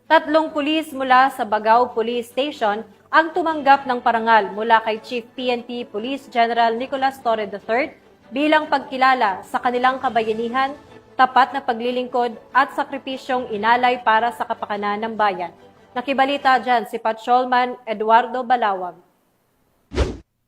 Tatlong pulis mula sa Bagao Police Station ang tumanggap ng parangal mula kay Chief PNP Police General Nicolas Torre III bilang pagkilala sa kanilang kabayanihan, tapat na paglilingkod at sakripisyong inalay para sa kapakanan ng bayan. Nakibalita dyan si Patrolman Eduardo Balawag.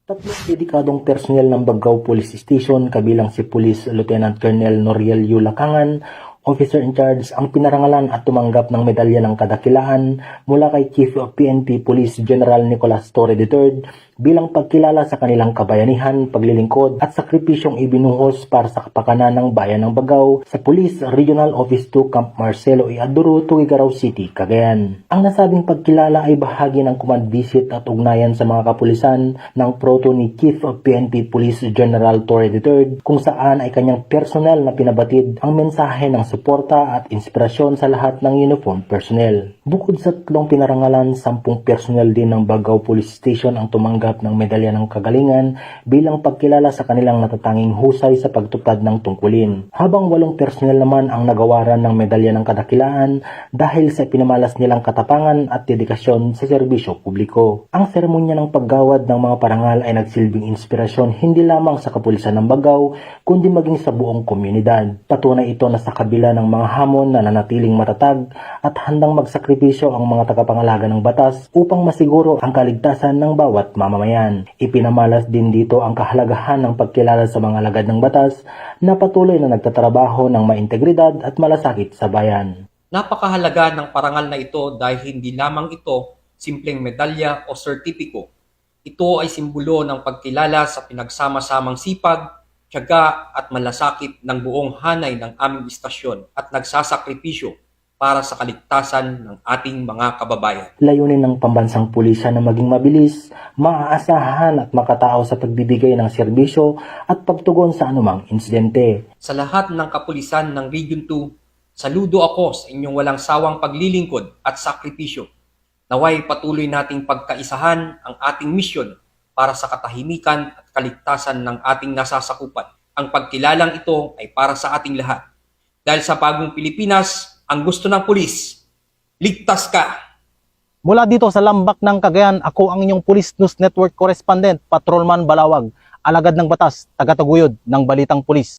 Tatlong dedikadong personnel ng Bagao Police Station kabilang si Police Lieutenant Colonel Noriel Lacangan, Officer in Charge, ang pinarangalan at tumanggap ng medalya ng kadakilaan mula kay Chief of PNP Police General Nicolas Torre III bilang pagkilala sa kanilang kabayanihan, paglilingkod at sakripisyong ibinuhos para sa kapakanan ng bayan ng Bagao sa Police Regional Office 2 Camp Marcelo E. Aduro, Tuguegarao City, Cagayan. Ang nasabing pagkilala ay bahagi ng command visit at ugnayan sa mga kapulisan ng proto ni Chief of PNP Police General Torre III kung saan ay kanyang personal na pinabatid ang mensahe ng suporta at inspirasyon sa lahat ng uniform personnel. Bukod sa tatlong pinarangalan, 10 personnel din ng Bagao Police Station ang tumanggap ng medalya ng kagalingan bilang pagkilala sa kanilang natatanging husay sa pagtupad ng tungkulin. Habang 8 personnel naman ang nagawaran ng medalya ng kadakilaan dahil sa pinamalas nilang katapangan at dedikasyon sa serbisyo publiko. Ang seremonya ng paggawad ng mga parangal ay nagsilbing inspirasyon hindi lamang sa kapulisan ng Bagao kundi maging sa buong komunidad. Patunay ito na sa kabila ng mga hamon na nanatiling matatag at handang magsakripisyo ang mga tagapangalaga ng batas upang masiguro ang kaligtasan ng bawat mamamayan. Ipinamalas din dito ang kahalagahan ng pagkilala sa mga alagad ng batas na patuloy na nagtatrabaho ng maintegridad at malasakit sa bayan. Napakahalaga ng parangal na ito dahil hindi lamang ito simpleng medalya o sertipiko. Ito ay simbolo ng pagkilala sa pinagsama-samang sipag, tiyaga at malasakit ng buong hanay ng aming istasyon at nagsasakripisyo para sa kaligtasan ng ating mga kababayan. Layunin ng pambansang pulisya na maging mabilis, maaasahan at makatao sa pagbibigay ng serbisyo at pagtugon sa anumang insidente. Sa lahat ng kapulisan ng Region 2, saludo ako sa inyong walang sawang paglilingkod at sakripisyo. Naway patuloy nating pagkaisahan ang ating misyon para sa katahimikan at kaligtasan ng ating nasasakupan. Ang pagkilalang ito ay para sa ating lahat. Dahil sa bagong Pilipinas, ang gusto ng pulis, ligtas ka! Mula dito sa Lambak ng Cagayan, ako ang inyong Police News Network Correspondent, Patrolman Balawag, alagad ng batas, tagataguyod ng Balitang Pulis.